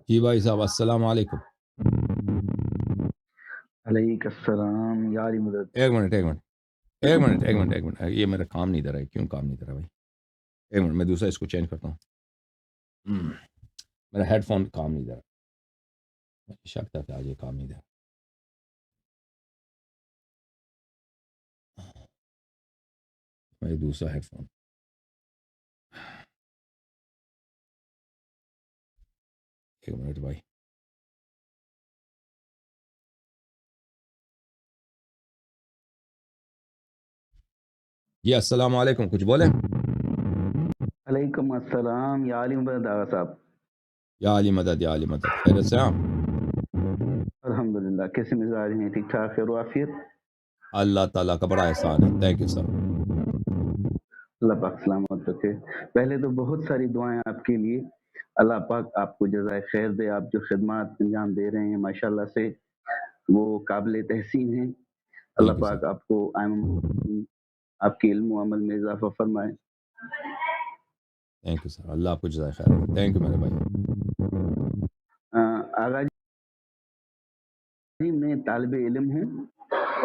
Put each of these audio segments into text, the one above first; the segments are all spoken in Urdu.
جی بھائی صاحب السلام علیکم. علیک السلام یاری مدد. ایک منٹ ایک منٹ ایک منٹ ایک منٹ ایک منٹ یہ میرا کام نہیں دے رہا ہے. کیوں کام نہیں دے رہا بھائی؟ ایک منٹ میں دوسرا اس کو چینج کرتا ہوں. میرا ہیڈ فون کام نہیں دے رہا. شک تھا کہ آج یہ کام نہیں دے رہا. میں دوسرا ہیڈ فون. ایک منٹ بھائی. جی السلام علیکم. کچھ بولے؟ علیکم السلام یا علی مدد آغا صاحب. یا علی مدد یا علی مدد. خیریت سے آپ؟ الحمدللہ. کیسے مزاج ہیں؟ ٹھیک ٹھاک خیر و عافیت؟ اللہ تعالیٰ کا بڑا احسان ہے. Thank you sir. اللہ پاک سلامت رکھے. پہلے تو بہت ساری دعائیں آپ کے لیے. اللہ پاک آپ کو جزائے خیر دے. آپ جو خدمات انجام دے رہے ہیں ماشاءاللہ سے وہ قابل تحسین ہیں. اللہ تھینک یو سر. پاک آپ کو آپ کے علم و عمل میں اضافہ فرمائے. Thank you sir. اللہ آپ کو جزائے خیر دے. تھینک یو میرے بھائی. آغا جی میں طالب علم ہوں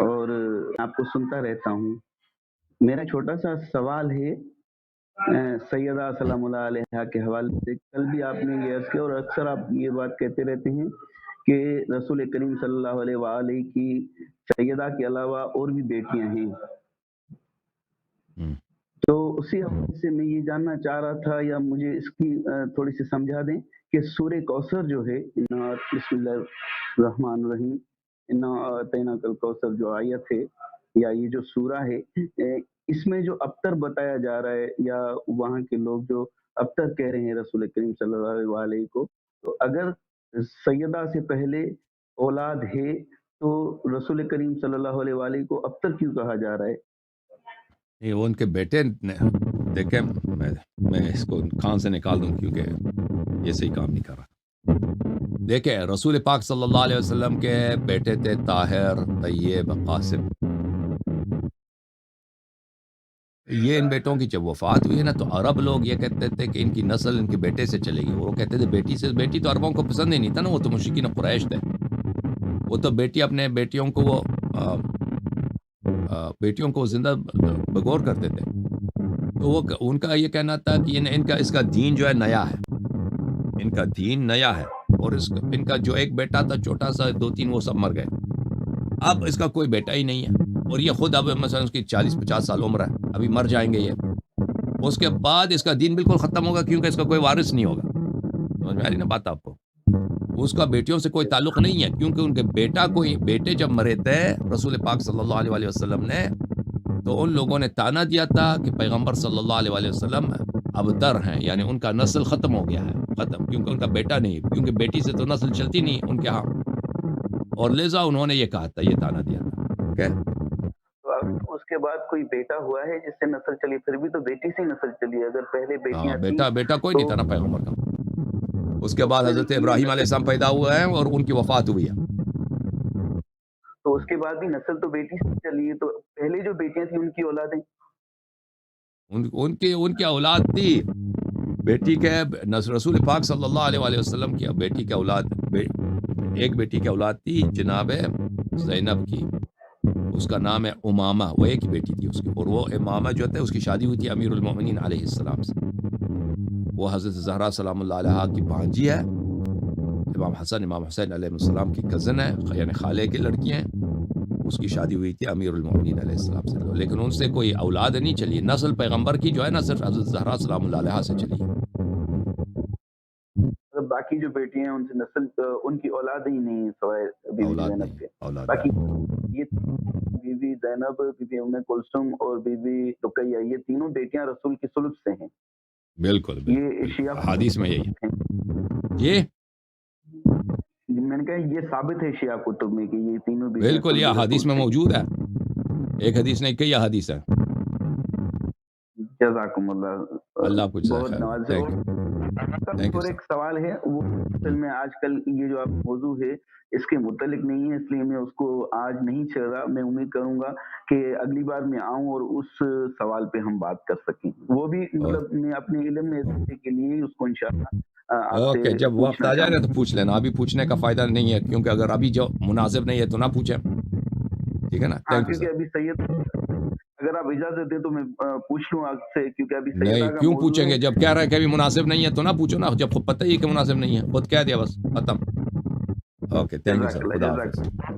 اور آپ کو سنتا رہتا ہوں. میرا چھوٹا سا سوال ہے سیدہ سلام اللہ علیہا کے حوالے سے. کل بھی آپ نے یہ عرض کیا اور اکثر آپ یہ بات کہتے رہتے ہیں کہ رسول کریم صلی اللہ علیہ وآلہ کی سیدہ کے علاوہ اور بھی بیٹیاں ہیں. تو اسی حوالے سے میں یہ جاننا چاہ رہا تھا یا مجھے اس کی تھوڑی سی سمجھا دیں کہ سورہ کوثر جو ہے بسم اللہ الرحمن الرحیم انا اعطیناک الکوثر جو آیت ہے یا یہ جو سورہ ہے اس میں جو ابتر بتایا جا رہا ہے یا وہاں کے لوگ جو ابتر کہہ رہے ہیں رسول کریم صلی اللہ علیہ وآلہ کو، تو اگر سیدہ سے پہلے اولاد ہے تو رسول کریم صلی اللہ علیہ وآلہ کو ابتر کیوں کہا جا رہا ہے؟ یہ وہ ان کے بیٹے دیکھیں میں اس کو کان سے نکال دوں کیونکہ یہ صحیح کام نہیں کر رہا. دیکھیں رسول پاک صلی اللہ علیہ وسلم کے بیٹے تھے طاہر، طیب، قاسم. یہ ان بیٹوں کی جب وفات ہوئی ہے نا تو عرب لوگ یہ کہتے تھے کہ ان کی نسل ان کے بیٹے سے چلے گی. وہ کہتے تھے بیٹی سے. بیٹی تو عربوں کو پسند ہی نہیں تھا نا. وہ تو مشرکین قریش تھے. وہ تو بیٹی اپنے بیٹیوں کو وہ بیٹیوں کو زندہ بغور کرتے تھے. تو وہ ان کا یہ کہنا تھا کہ اس کا دین جو ہے نیا ہے. ان کا دین نیا ہے اور ان کا جو ایک بیٹا تھا چھوٹا سا 2-3 وہ سب مر گئے. اب اس کا کوئی بیٹا ہی نہیں ہے اور یہ خود اب مثلا اس کی 40-50 سال عمر ہے. ابھی مر جائیں گے یہ. اس کے بعد اس کا دین بالکل ختم ہوگا کیونکہ اس کا کوئی وارث نہیں ہوگا. سمجھ میں آ رہی نا بات آپ کو؟ اس کا بیٹیوں سے کوئی تعلق نہیں ہے کیونکہ ان کے بیٹے جب مرے تھے رسول پاک صلی اللہ علیہ وآلہ وسلم نے تو ان لوگوں نے تانا دیا تھا کہ پیغمبر صلی اللہ علیہ وآلہ وسلم ابتر ہیں، یعنی ان کا نسل ختم ہو گیا ہے. ختم کیونکہ ان کا بیٹا نہیں، کیونکہ بیٹی سے تو نسل چلتی نہیں ان کے ہاں. اور لہذا انہوں نے یہ کہا تھا، یہ تانا دیا تھا. اوکے. تو اس کے بعد کوئی بیٹا ہوا ہے جس سے نسل چلی؟ پھر بھی تو بیٹی سے نسل چلی. اگر پہلے بیٹیاں تھیں بیٹا کوئی تو نہیں تھا نا پیغمبر کا. اس کے بعد حضرت ابراہیم علیہ السلام پیدا ہوئے ہیں اور ان کی وفات ہوئی ہے. تو اس کے بعد بھی نسل تو بیٹی سے چلی ہے. تو پہلے جو بیٹیاں تھیں ان کی اولادیں ان کی اولاد تھی. بیٹی کے رسول پاک صلی اللہ علیہ وآلہ وسلم کی بیٹی کے اولاد ایک بیٹی کی اولاد تھی جناب زینب کی. اس کا نام ہے امامہ. وہ ایک ہی بیٹی تھی اس کی. اور وہ امامہ جو تھے اس کی شادی ہوئی تھی امیر المؤمنین علیہ السلام سے. وہ حضرت زہرا سلام اللہ علیہ کی بھانجی ہے. امام حسن امام حسین علیہ السلام کی کزن ہے، یعنی خالے کی لڑکی ہیں. اس کی شادی ہوئی تھی امیر المؤمنین علیہ السلام سے. لیکن ان سے کوئی اولاد نہیں چلی. نسل پیغمبر کی جو ہے نا صرف حضرت زہرا سلام اللہ علیہ سے چلی ہے. باقی جو بیٹیاں ہیں ان سے نسل ان کی اولاد ہی نہیں ہے سوائے بی بی اولاد زینب نہیں، کے. اولاد باقی نہیں. یہ بی بی زینب، بی بی ام کلثوم اور بی بی رقیہ یہ تینوں بیٹیاں رسول کی صلب سے ہیں. بالکل یہ شیعہ حدیث میں یہی ہے. یہ میں نے کہا یہ ثابت ہے شیعہ کتب میں کہ یہ تینوں بیٹیاں بالکل یہ صلب حدیث رسول میں سے. موجود ہے. ایک حدیث نہیں کئی حدیث ہے. جزاکم اللہ. اللہ آپ کو جزائے بہت خیر. نوازے. تھینک یو اور سر. ایک سوال ہے وہ اصل میں آج کل یہ جو آپ موضوع ہے اس کے متعلق نہیں ہے، اس لیے میں اس کو آج نہیں چھیڑ رہا. میں امید کروں گا کہ اگلی بار میں آؤں اور اس سوال پہ ہم بات کر سکیں. وہ بھی مطلب میں اپنے علم میں اضافے کے لیے اس کو انشاءاللہ اوکے جب وقت آ جائے گا تو پوچھ لینا, ابھی پوچھنے کا فائدہ نہیں ہے, کیونکہ اگر ابھی جو مناسب نہیں ہے تو نہ پوچھیں, ٹھیک ہے نا. Thank you sir. ابھی سید اگر آپ اجازت دیں تو میں پوچھ لوں آپ سے, کیونکہ ابھی نہیں کیوں پوچھیں گے, جب کہہ رہے ہیں کہ ابھی مناسب نہیں ہے تو نہ پوچھو نا, جب پتہ ہی ہے کہ مناسب نہیں ہے, خود کہہ دیا بس ختم. اوکے تھینک یو سر, خدا حافظ.